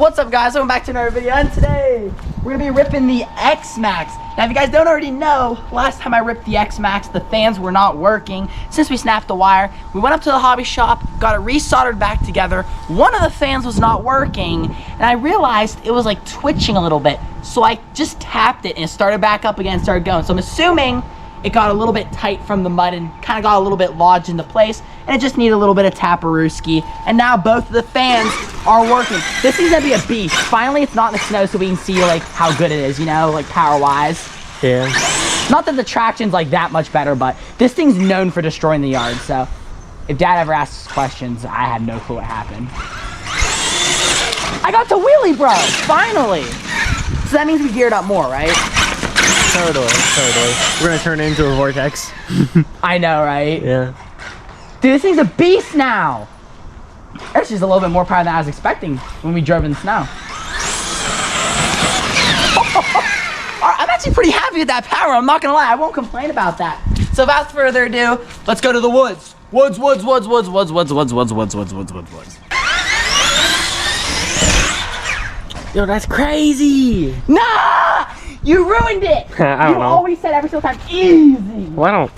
What's up, guys? Welcome back to another video, and today we're gonna be ripping the Xmaxx. Now, if you guys don't already know, last time I ripped the Xmaxx, the fans were not working. Since we snapped the wire, we went up to the hobby shop, got it resoldered back together. One of the fans was not working, and I realized it was like twitching a little bit. So I just tapped it and it started back up again and started going. So I'm assuming it got a little bit tight from the mud and kind of got a little bit lodged into place, and it just needed a little bit of taparooski. And now both of the fans are working. This thing's gonna be a beast. Finally, it's not in the snow, so we can see like how good it is, you know, like power-wise. Yeah. Not that the traction's like that much better, but this thing's known for destroying the yard. So if Dad ever asks questions, I had no clue what happened. I got to wheelie, bro. Finally. So that means we geared up more, right? Totally. We're gonna turn it into a vortex. I know, right? Yeah. Dude, this thing's a beast now. It's just a little bit more power than I was expecting when we drove in the snow. I'm actually pretty happy with that power. I'm not gonna lie, I won't complain about that. So without further ado, let's go to the woods. Woods. Yo, that's crazy. Nah! You ruined it! I don't know. You always said every single time, easy! Well,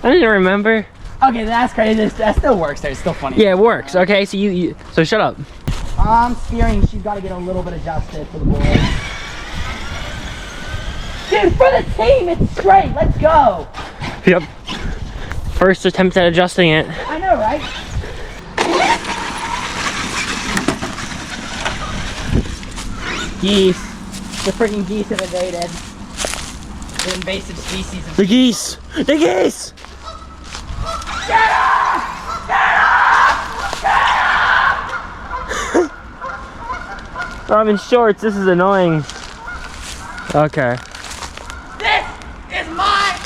I didn't remember. Okay, that's crazy. That still works there. It's still funny. Yeah, it works. Okay, so so shut up. Steering, she's got to get a little bit adjusted for the boys. Dude, for the team, it's straight. Let's go. Yep. First attempt at adjusting it. I know, right? Geese. The freaking geese have invaded. The invasive species of The geese! The geese! Get up! Get up! Get up! I'm in shorts. This is annoying. Okay. This is my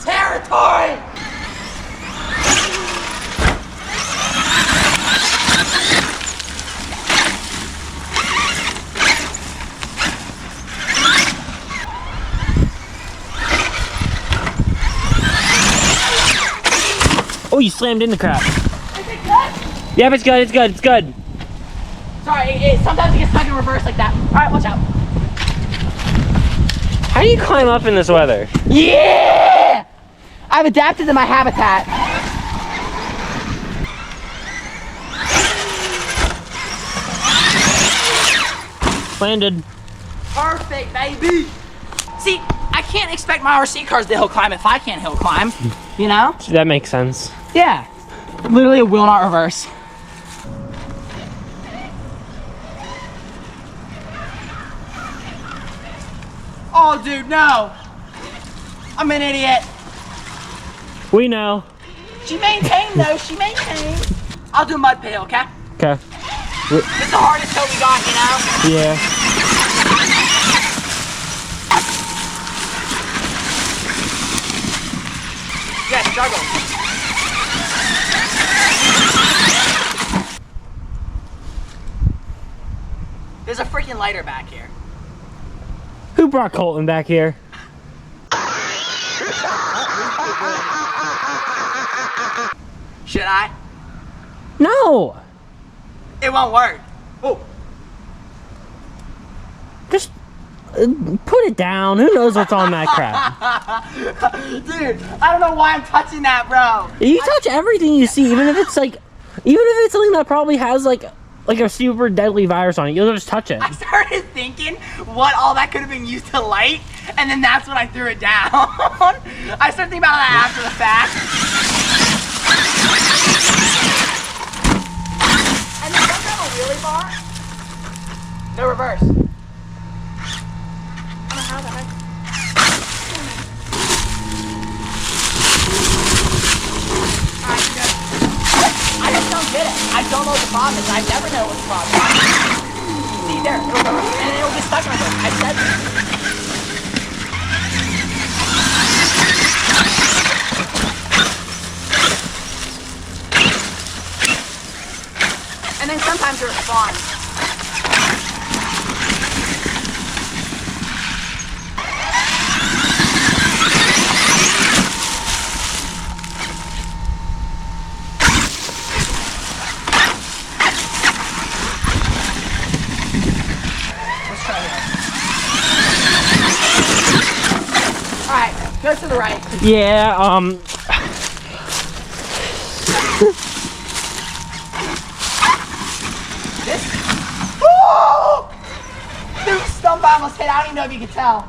territory! Oh, you slammed in the crap. Is it good? Yep, it's good. It's good. It's good. Sorry, sometimes it gets stuck in reverse like that. All right, watch out. How do you climb up in this weather? Yeah! I've adapted to my habitat. Landed. Perfect, baby. See, I can't expect my RC cars to hill climb if I can't hill climb, you know? That makes sense. Yeah. Literally, it will not reverse. Oh, dude, no. I'm an idiot. We know. She maintained, though. She maintained. I'll do mud pit hill, okay? Okay. It's the hardest hill we got, you know? Yeah. Yeah, struggle. There's a freaking lighter back here. Who brought Colton back here? Should I? No. It won't work. Oh. Just put it down. Who knows what's on that crap? Dude, I don't know why I'm touching that, bro. You touch everything you see, even if it's something that probably has like a super deadly virus on it. You'll just touch it. I started thinking what all that could have been used to light, and then that's when I threw it down. I started thinking about that after the fact. And then don't have a wheelie bar. No reverse. I don't know how that makes. Alright, good. I just don't get it. I don't know what the problem is. I never know what the problem is. See, there, it'll go, and then it'll get stuck in my book. I said that. And then sometimes it responds. Go to the right. Yeah, This. Oh! Dude, stump I almost hit. I don't even know if you can tell.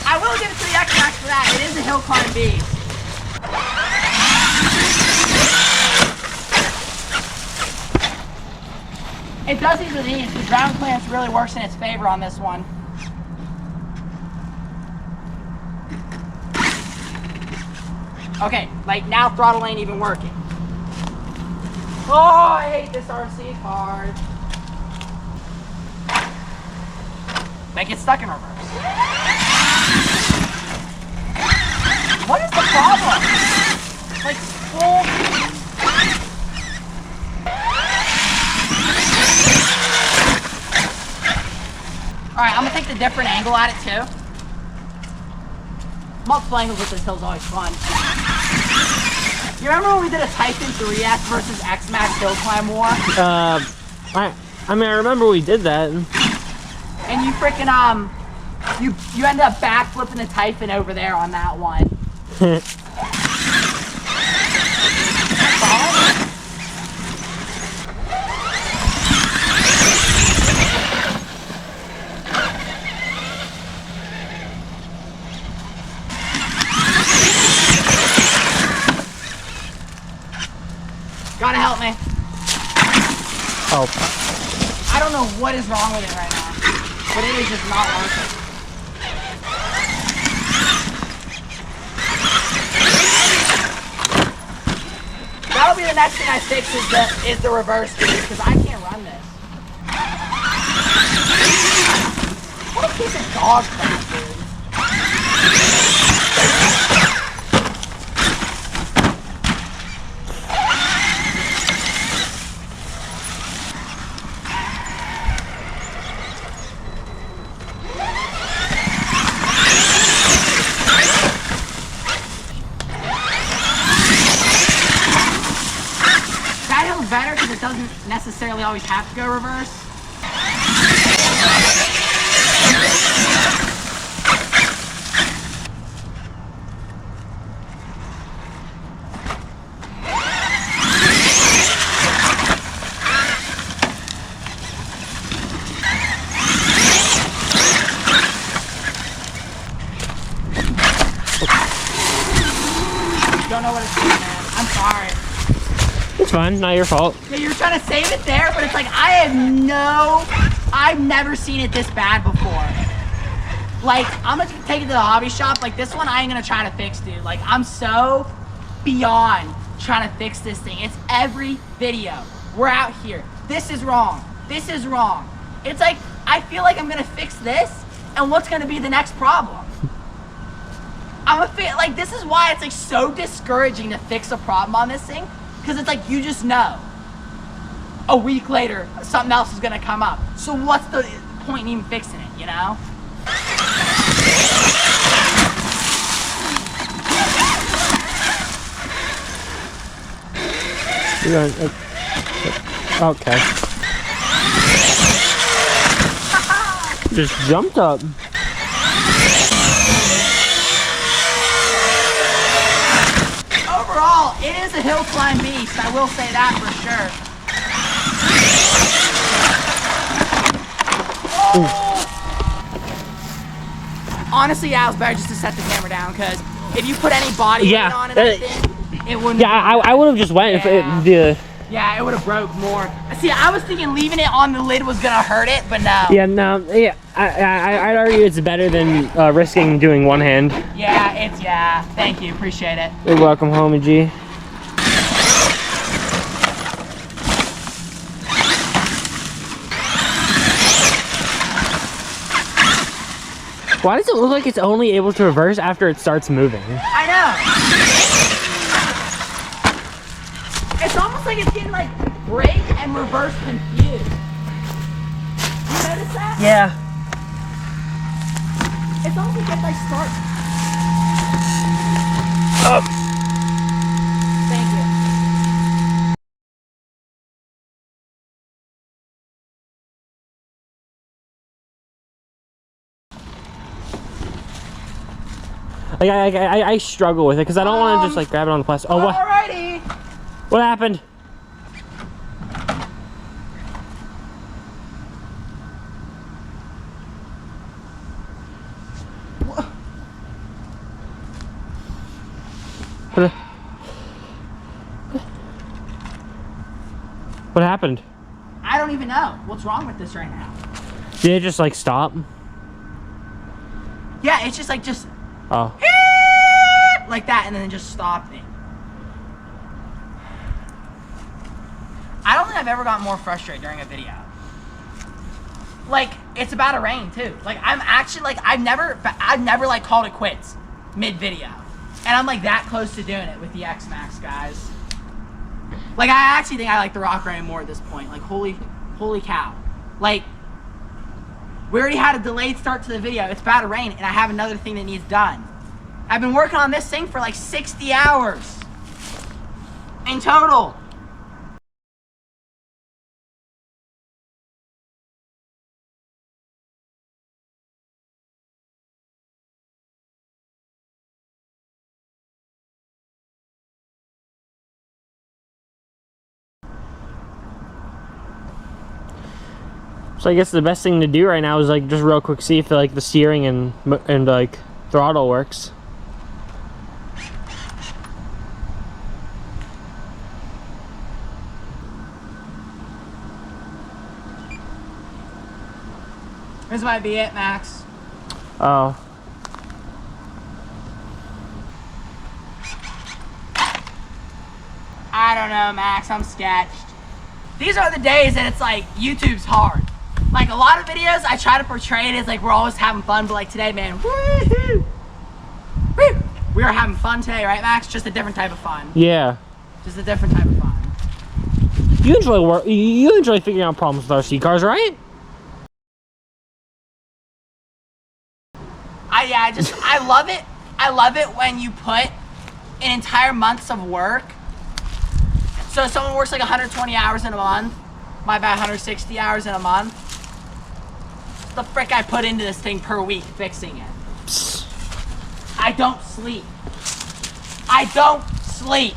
I will give it to the Xmaxx for that. It is a hill climb beast. It does ease with ease. The ground clearance really works in its favor on this one. Okay, like now throttle ain't even working. Oh, I hate this RC card. Make it stuck in reverse. What is the problem? Like full. Alright, I'm gonna take the different angle at it too. Multiple angles with this hill is always fun. You remember when we did a Typhon 3S versus Xmaxx hill climb war? I mean, I remember we did that. And you freaking, you ended up backflipping the Typhon over there on that one. Gotta help me. Oh. I don't know what is wrong with it right now, but it is just not working. That'll be the next thing I fix is the reverse gear, because I can't run this. What a piece of dog crap, dude. Better because it doesn't necessarily always have to go reverse. Don't know what it's doing, man. I'm sorry. It's fine, not your fault. Yeah, you're trying to save it there, but it's like, I've never seen it this bad before. Like, I'm gonna take it to the hobby shop. Like, this one I ain't gonna try to fix, dude. Like, I'm so beyond trying to fix this thing. It's every video. We're out here. This is wrong. This is wrong. It's like, I feel like I'm gonna fix this, and what's gonna be the next problem? Like, this is why it's like so discouraging to fix a problem on this thing. Because it's like, you just know a week later something else is gonna come up. So what's the point in even fixing it, you know? Okay. Just jumped up. Overall, it is a hill climb beast. I will say that for sure. Oh. Honestly, yeah, it was better just to set the camera down because if you put any body weight on it, I think, it wouldn't. Yeah, I would have just went if it. Yeah, it would have broke more. See, I was thinking leaving it on the lid was gonna hurt it, but no. Yeah, no, yeah. I'd argue it's better than risking doing one hand. Yeah, thank you, appreciate it. You're welcome, homie G. Why does it look like it's only able to reverse after it starts moving? I know. It's almost like it's getting like brake and reverse confused. You notice that? Yeah. It's almost like I start. Oh. Thank you. Like I struggle with it because I don't want to just like grab it on the plastic. Oh, what? Alrighty. What happened? What happened? I don't even know what's wrong with this right now. Did it just like stop? Yeah, it's just Oh. like that, and then it just stopped it. I don't think I've ever gotten more frustrated during a video. Like, it's about to rain too. Like, I'm actually like, I've never like called it quits mid-video. And I'm like that close to doing it with the Xmaxx, guys. Like, I actually think I like the rock running more at this point. Like, holy cow. Like, we already had a delayed start to the video. It's about to rain, and I have another thing that needs done. I've been working on this thing for like 60 hours in total. So I guess the best thing to do right now is like just real quick see if like the steering and like throttle works. This might be it, Max. Oh. I don't know, Max. I'm sketched. These are the days that it's like YouTube's hard. Like, a lot of videos, I try to portray it as like we're always having fun, but like today, man, woo-hoo! Woo! We are having fun today, right, Max? Just a different type of fun. Yeah. Just a different type of fun. You enjoy figuring out problems with RC cars, right? I love it. I love it when you put an entire month's of work. So if someone works like 120 hours in a month, my bad, 160 hours in a month. The frick I put into this thing per week fixing it. Psst. I don't sleep. I don't sleep.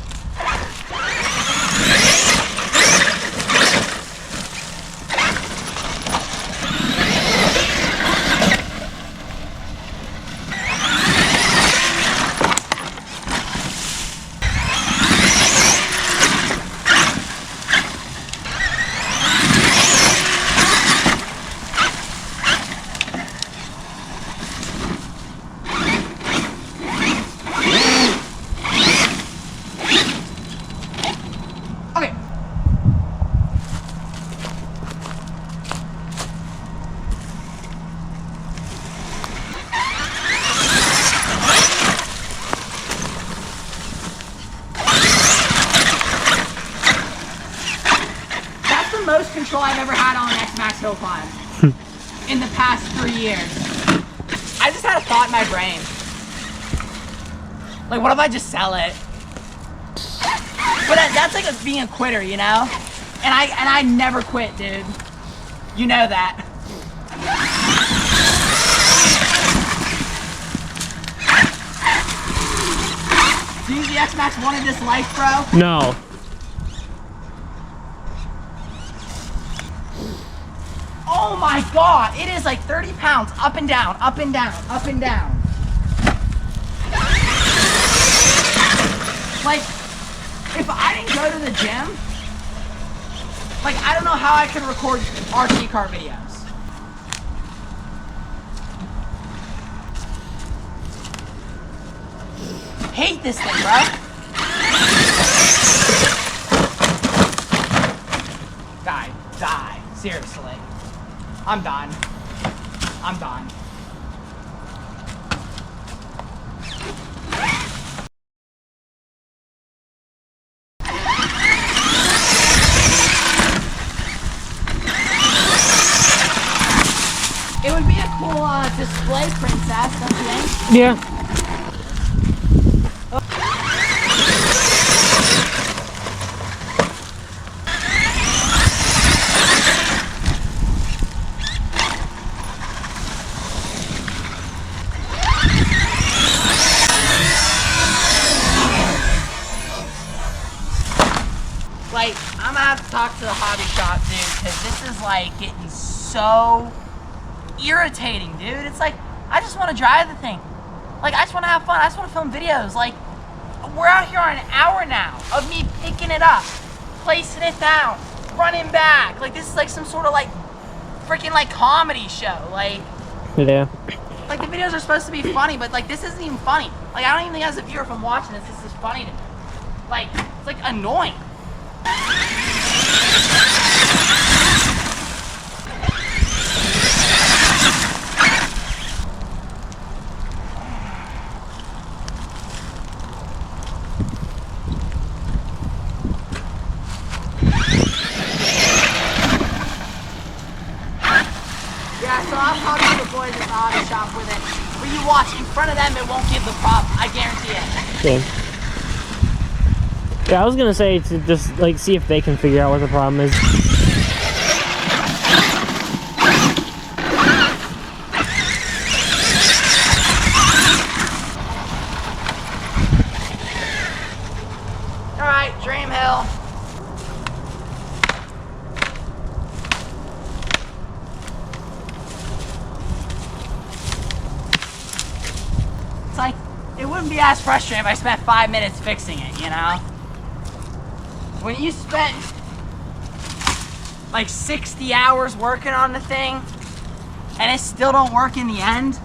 Okay. That's the most control I've ever had on an Xmaxx hill climb in the past 3 years. I just had a thought in my brain. Like, what if I just sell it? But that's like being a quitter, you know? And I never quit, dude. You know that. Do you think the Xmaxx wanted this life, bro? No. Oh my god, it is like 30 pounds up and down, up and down, up and down. Like, if I didn't go to the gym, like, I don't know how I could record RC car videos. Hate this thing, bro. Die. Seriously. I'm done. I'm done. It would be a cool display princess, don't you think? Yeah. talk to the hobby shop, dude, because this is like getting so irritating, dude. It's like, I just want to drive the thing. Like, I just want to have fun. I just want to film videos. Like, we're out here on an hour now of me picking it up, placing it down, running back. Like, this is like some sort of like freaking like comedy show. Like, yeah. Like, the videos are supposed to be funny, but like, this isn't even funny. Like, I don't even think as a viewer, if I'm watching this is funny to me. Like, it's like annoying. Yeah, so I'll talk to the boys at the hobby shop with it. When you watch in front of them, it won't give the problem. I guarantee it. Yeah. Yeah, I was gonna say to just like see if they can figure out what the problem is. All right, Dream Hill. It's like, it wouldn't be as frustrating if I spent 5 minutes fixing it, you know? When you spent like 60 hours working on the thing and it still don't work in the end,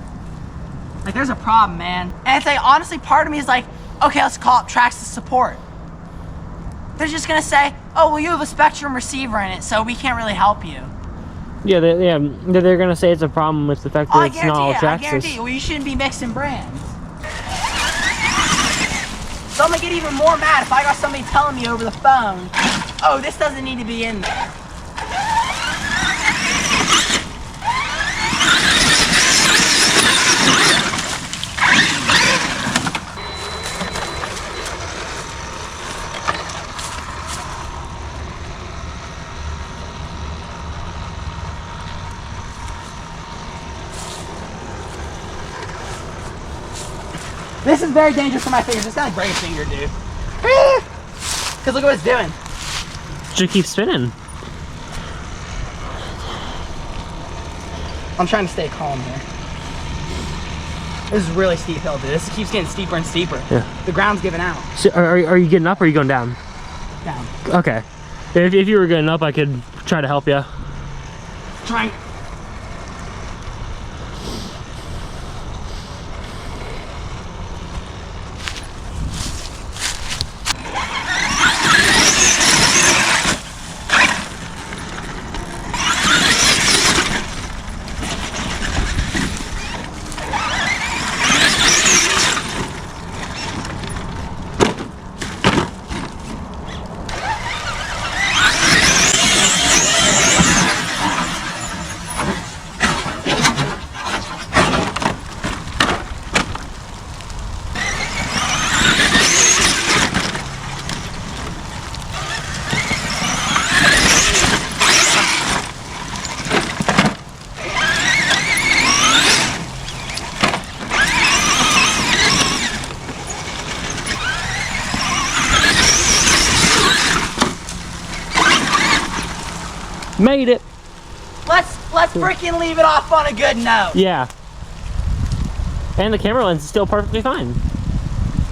like, there's a problem, man. And it's like, honestly, part of me is like, okay, let's call up Traxxas support. They're just gonna say, oh, well, you have a Spectrum receiver in it, so we can't really help you. Yeah, they're gonna say it's a problem with the fact that it's not all Traxxas. I guarantee you. Well, you shouldn't be mixing brands. So I'm gonna get even more mad if I got somebody telling me over the phone, oh, this doesn't need to be in there. This is very dangerous for my fingers. It's got a great finger, dude. Because look what it's doing. Just keep spinning. I'm trying to stay calm here. This is really steep hill, dude. This keeps getting steeper and steeper. Yeah. The ground's giving out. So are you getting up or are you going down? Down. Okay. If you were getting up, I could try to help you. Trying. Made it. Let's freaking leave it off on a good note. Yeah. And the camera lens is still perfectly fine.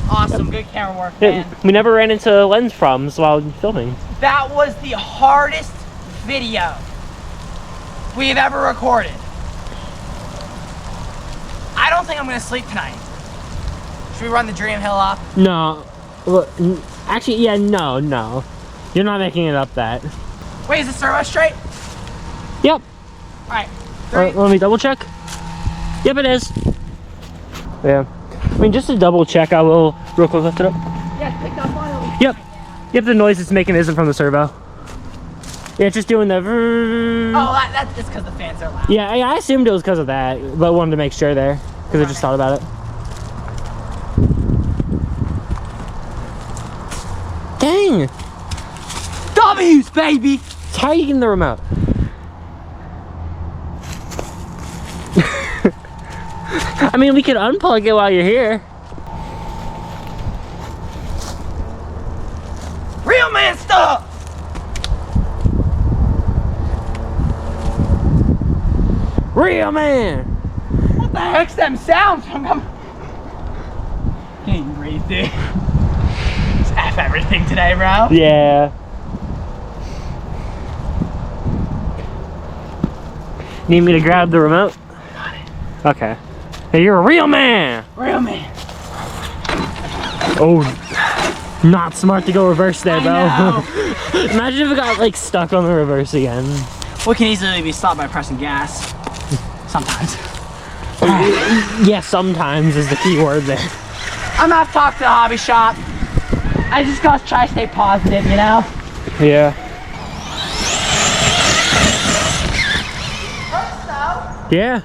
Awesome, good camera work, man. We never ran into lens problems while filming. That was the hardest video we've ever recorded. I don't think I'm gonna sleep tonight. Should we run the Dream Hill up? No. Well, actually, yeah, no. You're not making it up that. Wait, is the servo straight? Yep. Alright, 3. Let me double check. Yep, it is. Yeah. I mean, just to double check, I will real quick lift it up. Yeah, pick up on it. Yep, the noise it's making isn't from the servo. Yeah, it's just doing the... Oh, that's just because the fans are loud. Yeah, I assumed it was because of that, but wanted to make sure there, because I just thought about it. Dang! W's, baby! So how are you getting the remote? I mean, we could unplug it while you're here. Real man stuff! real man. What the heck's them sounds? Can't even breathe, dude. Just F everything today, bro. Yeah. Need me to grab the remote? Got it. Okay. Hey, you're a real man. Real man. Oh, not smart to go reverse there, bro. I Imagine if it got like stuck on the reverse again. We can easily be stopped by pressing gas. Sometimes. Yeah, sometimes is the key word there. I'm gonna have to talk to the hobby shop. I just gotta try to stay positive, you know? Yeah. Hurts though. Yeah.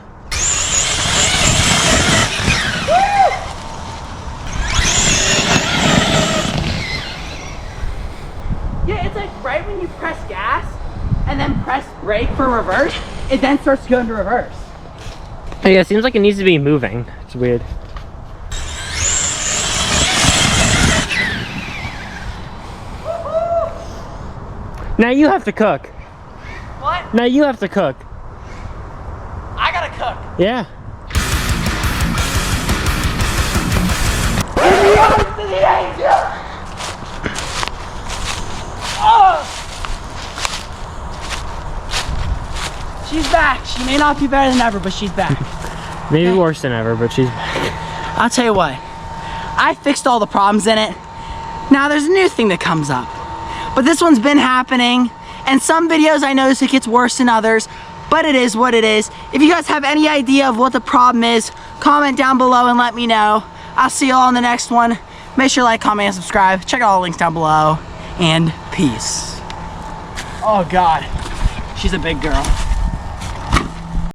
Yeah, it's like right when you press gas and then press brake for reverse, it then starts to go into reverse. Yeah, it seems like it needs to be moving. It's weird. Now you have to cook. What? Now you have to cook. I gotta cook. Yeah. Oh! She's back. She may not be better than ever, but she's back. Maybe worse than ever, but she's back. I'll tell you what. I fixed all the problems in it. Now there's a new thing that comes up. But this one's been happening, and some videos I notice it gets worse than others, but it is what it is. If you guys have any idea of what the problem is, comment down below and let me know. I'll see you all in the next one. Make sure to like, comment, and subscribe. Check out all the links down below, and peace. Oh God, she's a big girl.